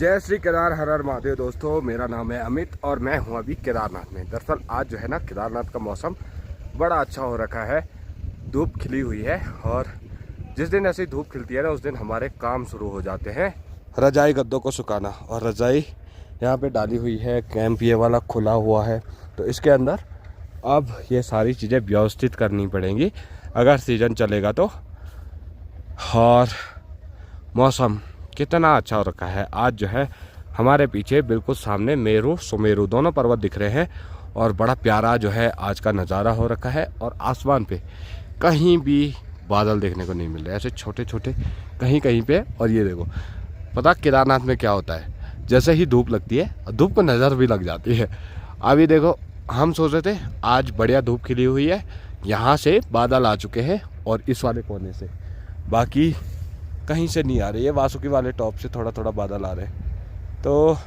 जय श्री केदार हर हर महादेव। दोस्तों, मेरा नाम है अमित और मैं हूं अभी केदारनाथ में। दरअसल आज जो है ना, केदारनाथ का मौसम बड़ा अच्छा हो रखा है, धूप खिली हुई है और जिस दिन ऐसी धूप खिलती है ना, उस दिन हमारे काम शुरू हो जाते हैं। रजाई गद्दों को सुखाना, और रजाई यहाँ पे डाली हुई है, कैंप ये वाला खुला हुआ है, तो इसके अंदर अब ये सारी चीज़ें व्यवस्थित करनी पड़ेंगी अगर सीज़न चलेगा तो। और मौसम कितना अच्छा हो रखा है। आज जो है हमारे पीछे बिल्कुल सामने मेरू सुमेरु दोनों पर्वत दिख रहे हैं और बड़ा प्यारा जो है आज का नज़ारा हो रखा है। और आसमान पे कहीं भी बादल देखने को नहीं मिल रहे, ऐसे छोटे छोटे कहीं कहीं पे। और ये देखो, पता केदारनाथ में क्या होता है, जैसे ही धूप लगती है, धूप को नज़र भी लग जाती है। अभी देखो, हम सोच रहे थे आज बढ़िया धूप खिली हुई है, यहाँ से बादल आ चुके हैं और इस वाले कोने से, बाकी कहीं से नहीं आ रही है। वासुकी वाले टॉप से थोड़ा थोड़ा बादल आ रहे हैं। तो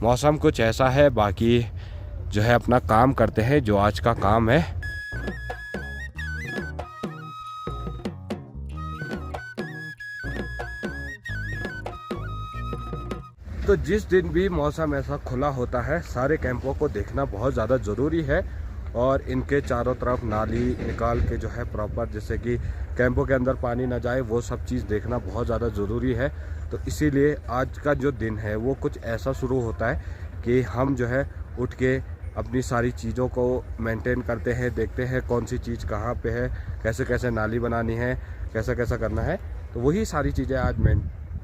मौसम कुछ ऐसा है। बाकी जो है अपना काम करते हैं, जो आज का काम है। तो जिस दिन भी मौसम ऐसा खुला होता है, सारे कैंपों को देखना बहुत ज़्यादा ज़रूरी है और इनके चारों तरफ नाली निकाल के जो है प्रॉपर, जैसे कि कैंपों के अंदर पानी ना जाए, वो सब चीज़ देखना बहुत ज़्यादा ज़रूरी है। तो इसीलिए आज का जो दिन है वो कुछ ऐसा शुरू होता है कि हम जो है उठ के अपनी सारी चीज़ों को मेंटेन करते हैं, देखते हैं कौन सी चीज़ कहाँ पे है, कैसे कैसे नाली बनानी है, कैसा कैसा करना है। तो वही सारी चीज़ें आज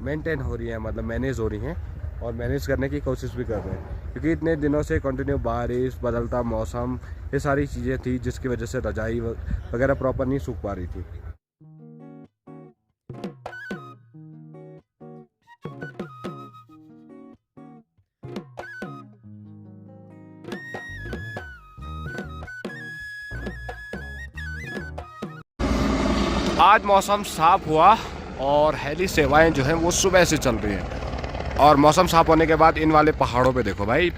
मेंटेन हो रही हैं, मतलब मैनेज हो रही हैं और मैनेज करने की कोशिश भी कर रहे हैं, क्योंकि इतने दिनों से कंटिन्यू बारिश, बदलता मौसम, ये सारी चीज़ें थी जिसकी वजह से रजाई वगैरह प्रॉपर नहीं सूख पा रही थी। आज मौसम साफ हुआ और हेली सेवाएं जो हैं वो सुबह से चल रही हैं। और मौसम साफ होने के बाद इन वाले पहाड़ों पे देखो भाई,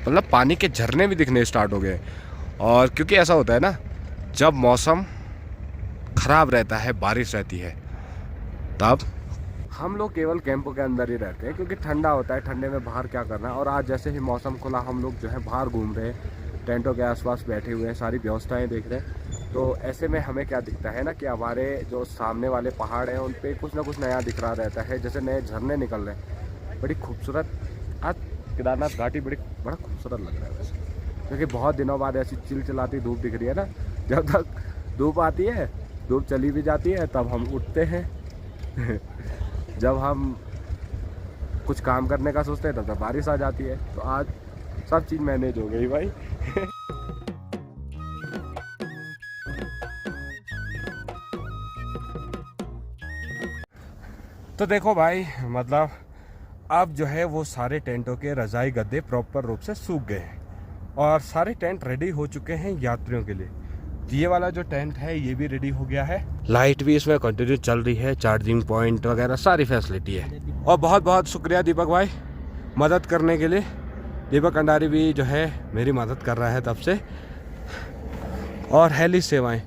मतलब पानी के झरने भी दिखने स्टार्ट हो गए। और क्योंकि ऐसा होता है ना, जब मौसम ख़राब रहता है, बारिश रहती है, तब हम लोग केवल कैंपों के अंदर ही रहते हैं, क्योंकि ठंडा होता है, ठंडे में बाहर क्या करना है। और आज जैसे ही मौसम खुला, हम लोग जो है बाहर घूम रहे हैं, टेंटों के आसपास बैठे हुए हैं, सारी व्यवस्थाएं देख रहे हैं। तो ऐसे में हमें क्या दिखता है ना, कि हमारे जो सामने वाले पहाड़ हैं उन पे कुछ ना कुछ नया दिख रहा रहता है, जैसे नए झरने निकल रहे हैं। बड़ी खूबसूरत आज केदारनाथ घाटी बड़ा खूबसूरत लग रहा है वैसे, क्योंकि बहुत दिनों बाद ऐसी चिलचिलाती धूप दिख रही है ना। जब तक धूप आती है, धूप चली भी जाती है, तब हम उठते हैं जब हम कुछ काम करने का सोचते हैं, तब तक बारिश आ जाती है। तो आज सब चीज़ मैनेज हो गई भाई तो देखो भाई, मतलब अब जो है वो सारे टेंटों के रजाई गद्दे प्रॉपर रूप से सूख गए हैं और सारे टेंट रेडी हो चुके हैं यात्रियों के लिए। ये वाला जो टेंट है ये भी रेडी हो गया है, लाइट भी इसमें कंटिन्यू चल रही है, चार्जिंग पॉइंट वगैरह सारी फैसिलिटी है। और बहुत बहुत शुक्रिया दीपक भाई मदद करने के लिए। दीपक अंडारी भी जो है मेरी मदद कर रहा है तब से। और हेली सेवाएं,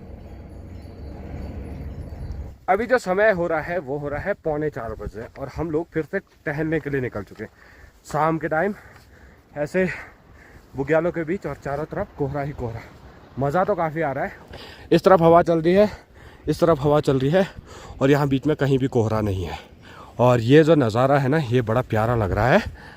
अभी जो समय हो रहा है वो हो रहा है 3:45 बजे और हम लोग फिर से टहलने के लिए निकल चुके हैं। शाम के टाइम ऐसे बुग्यालों के बीच और चारों तरफ कोहरा ही कोहरा, मज़ा तो काफ़ी आ रहा है। इस तरफ हवा चल रही है, इस तरफ हवा चल रही है और यहाँ बीच में कहीं भी कोहरा नहीं है। और ये जो नज़ारा है ना, ये बड़ा प्यारा लग रहा है।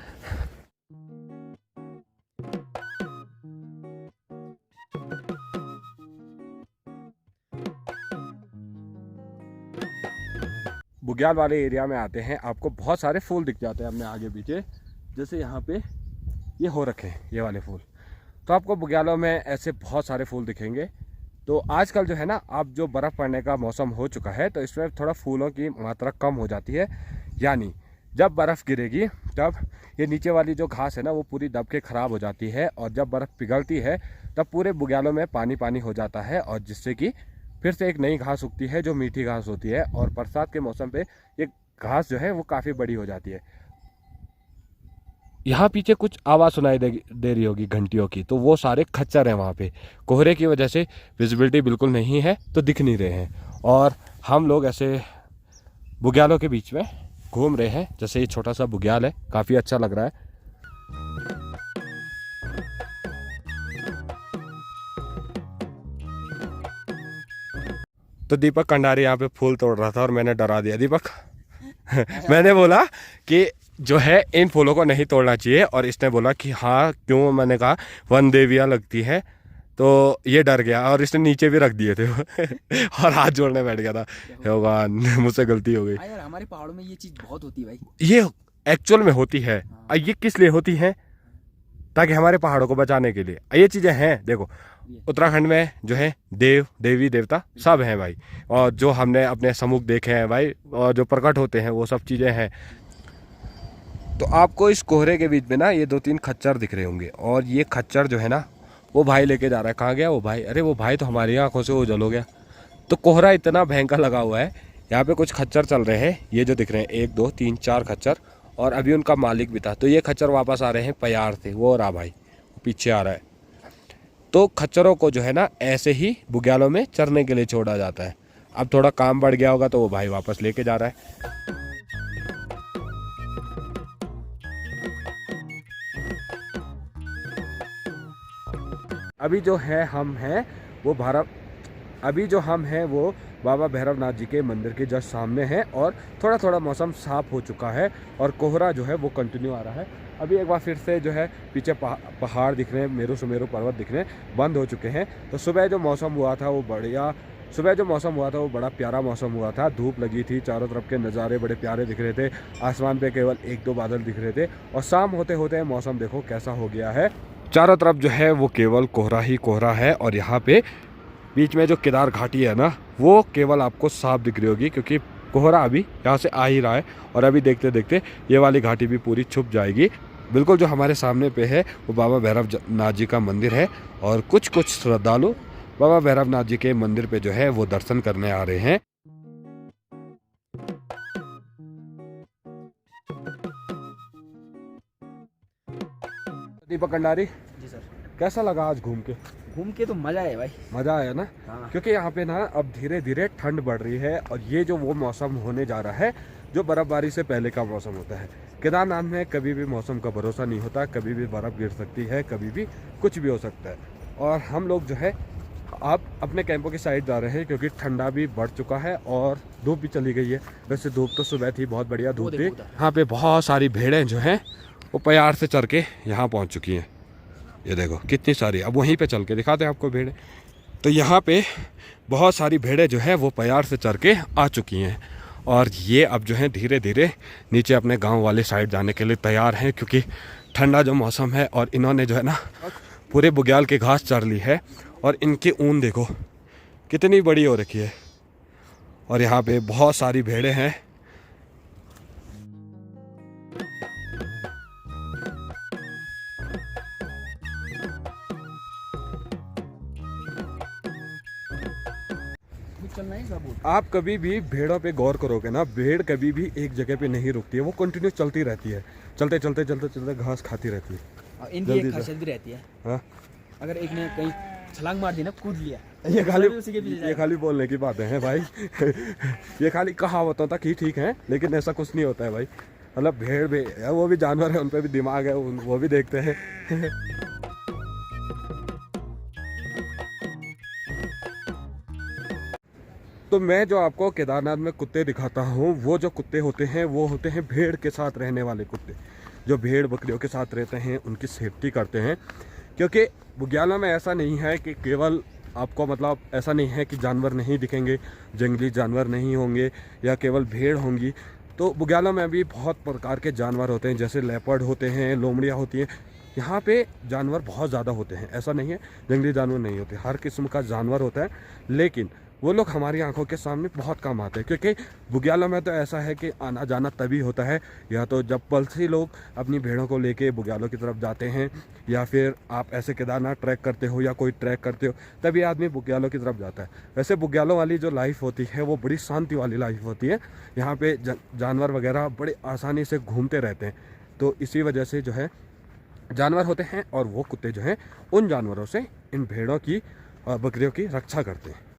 बुग्याल वाले एरिया में आते हैं, आपको बहुत सारे फूल दिख जाते हैं अपने आगे पीछे, जैसे यहाँ पे ये हो रखे हैं ये वाले फूल। तो आपको बुग्यालों में ऐसे बहुत सारे फूल दिखेंगे। तो आजकल जो है ना, अब जो बर्फ़ पड़ने का मौसम हो चुका है, तो इसमें थोड़ा फूलों की मात्रा कम हो जाती है। यानी जब बर्फ़ गिरेगी तब ये नीचे वाली जो घास है ना, वो पूरी दब के ख़राब हो जाती है। और जब बर्फ़ पिघलती है तब पूरे बुग्यालों में पानी पानी हो जाता है, और जिससे कि फिर से एक नई घास उगती है जो मीठी घास होती है। और बरसात के मौसम पे ये घास जो है वो काफ़ी बड़ी हो जाती है। यहाँ पीछे कुछ आवाज़ सुनाई दे रही होगी घंटियों की, तो वो सारे खच्चर हैं वहाँ पे। कोहरे की वजह से विजिबिलिटी बिल्कुल नहीं है, तो दिख नहीं रहे हैं। और हम लोग ऐसे बुग्यालों के बीच में घूम रहे हैं। जैसे ये छोटा सा बुग्याल है, काफ़ी अच्छा लग रहा है। तो दीपक कंडारी यहाँ पे फूल तोड़ रहा था और मैंने डरा दिया दीपक। मैंने बोला कि जो है इन फूलों को नहीं तोड़ना चाहिए, और इसने बोला कि हाँ क्यों। मैंने कहा वन देवियाँ लगती हैं, तो ये डर गया और इसने नीचे भी रख दिए थे। और हाथ जोड़ने बैठ गया था। भगवान, मुझसे गलती हो गई। यार हमारे पहाड़ों में ये चीज बहुत होती है भाई। ये एक्चुअल में होती है। ये किस लिए होती है? ताकि हमारे पहाड़ों को बचाने के लिए ये चीज़ें हैं। देखो उत्तराखंड में जो है देव देवी देवता सब हैं भाई, और जो हमने अपने सम्मुख देखे हैं भाई, और जो प्रकट होते हैं वो सब चीज़ें हैं। तो आपको इस कोहरे के बीच में ना ये 2-3 खच्चर दिख रहे होंगे, और ये खच्चर जो है ना वो भाई लेके जा रहा है। कहाँ गया वो भाई? अरे वो भाई तो हमारी आंखों से ओझल हो गया। तो कोहरा इतना भयंकर लगा हुआ है। यहाँ पे कुछ खच्चर चल रहे हैं, ये जो दिख रहे हैं 1 2 3 4 खच्चर, और अभी उनका मालिक भी था। तो ये खच्चर वापस आ रहे हैं प्यार से। वो रहा भाई पीछे आ रहा है। तो खच्चरों को जो है ना ऐसे ही बुग्यालों में चरने के लिए छोड़ा जाता है। अब थोड़ा काम बढ़ गया होगा तो वो भाई वापस लेके जा रहा है। अभी जो है हम हैं वो बाबा भैरवनाथ जी के मंदिर के जस्ट सामने है, और थोड़ा थोड़ा मौसम साफ हो चुका है और कोहरा जो है वो कंटिन्यू आ रहा है। अभी एक बार फिर से जो है पीछे पहाड़ दिख रहे हैं, मेरू सुमेरु पर्वत दिख रहे हैं, बंद हो चुके हैं। तो सुबह जो मौसम हुआ था वो बड़ा प्यारा मौसम हुआ था। धूप लगी थी, चारों तरफ के नज़ारे बड़े प्यारे दिख रहे थे। आसमान पे केवल 1-2 बादल दिख रहे थे, और शाम होते होते मौसम देखो कैसा हो गया है। चारों तरफ जो है वो केवल कोहरा ही कोहरा है, और यहाँ पे बीच में जो केदार घाटी है ना वो केवल आपको साफ दिख रही होगी, क्योंकि कोहरा अभी यहाँ से आ ही रहा है। और अभी देखते देखते ये वाली घाटी भी पूरी छुप जाएगी। बिल्कुल जो हमारे सामने पे है वो बाबा भैरवनाथ जी का मंदिर है, और कुछ श्रद्धालु बाबा भैरवनाथ जी के मंदिर पे जो है वो दर्शन करने आ रहे हैं। दीपक कंडारी जी सर, कैसा लगा आज घूम के? घूम के तो मजा है भाई। मजा आया ना? हाँ। क्योंकि यहाँ पे ना अब धीरे धीरे ठंड बढ़ रही है, और ये जो वो मौसम होने जा रहा है जो बर्फबारी से पहले का मौसम होता है। केदारनाथ में कभी भी मौसम का भरोसा नहीं होता, कभी भी बर्फ़ गिर सकती है, कभी भी कुछ भी हो सकता है। और हम लोग जो है आप अपने कैंपों की साइड जा रहे हैं, क्योंकि ठंडा भी बढ़ चुका है और धूप भी चली गई है। वैसे धूप तो सुबह थी, बहुत बढ़िया धूप थी। यहाँ पे बहुत सारी भेड़ें जो हैं वो प्यार से चर के यहाँ पहुँच चुकी हैं। ये देखो कितनी सारी, अब वहीं पे चल के दिखाते हैं आपको भेड़ें। तो यहाँ पे बहुत सारी भेड़ें जो है वो प्यार से चर के आ चुकी हैं, और ये अब जो है धीरे धीरे नीचे अपने गांव वाले साइड जाने के लिए तैयार हैं, क्योंकि ठंडा जो मौसम है, और इन्होंने जो है ना पूरे बुग्याल की घास चर ली है। और इनकी ऊन देखो कितनी बड़ी हो रखी है, और यहाँ पे बहुत सारी भेड़ें हैं। आप कभी भी भेड़ों पे गौर करोगे ना, भेड़ कभी भी एक जगह पे नहीं रुकती है, वो कंटिन्यू चलती रहती है। चलते चलते चलते चलते घास खाती रहती है। इनकी एक खासियत भी रहती है। हाँ? अगर एक ने कहीं छलांग मार दी ना, कूद लिया, ये खाली बोलने की बातें हैं भाई। ये खाली कहावतों तक ही ठीक है, लेकिन ऐसा कुछ नहीं होता है भाई। मतलब भेड़ भी वो भी जानवर है, उन पर भी दिमाग है, वो भी देखते हैं। तो मैं जो आपको केदारनाथ में कुत्ते दिखाता हूँ, वो जो कुत्ते होते हैं वो होते हैं भेड़ के साथ रहने वाले कुत्ते, जो भेड़ बकरियों के साथ रहते हैं, उनकी सेफ्टी करते हैं। क्योंकि बुग्यालों में ऐसा नहीं है कि केवल आपको, मतलब ऐसा नहीं है कि जानवर नहीं दिखेंगे, जंगली जानवर नहीं होंगे या केवल भेड़ होंगी। तो बुग्यालों में भी बहुत प्रकार के जानवर होते हैं, जैसे लेपर्ड होते हैं, लोमड़ियाँ होती हैं। यहाँ पे जानवर बहुत ज़्यादा होते हैं, ऐसा नहीं है जंगली जानवर नहीं होते, हर किस्म का जानवर होता है। लेकिन वो लोग हमारी आंखों के सामने बहुत कम आते हैं, क्योंकि बुग्यालों में तो ऐसा है कि आना जाना तभी होता है या तो जब पलसी लोग अपनी भेड़ों को लेके बुग्यालों की तरफ जाते हैं, या फिर आप ऐसे केदारनाथ ट्रैक करते हो या कोई ट्रैक करते हो, तभी आदमी बुग्यालों की तरफ जाता है। वैसे बुग्यालों वाली जो लाइफ होती है वो बड़ी शांति वाली लाइफ होती है। यहाँ पे जानवर वगैरह बड़े आसानी से घूमते रहते हैं। तो इसी वजह से जो है जानवर होते हैं, और वो कुत्ते जो हैं उन जानवरों से, इन भेड़ों की और बकरियों की रक्षा करते हैं।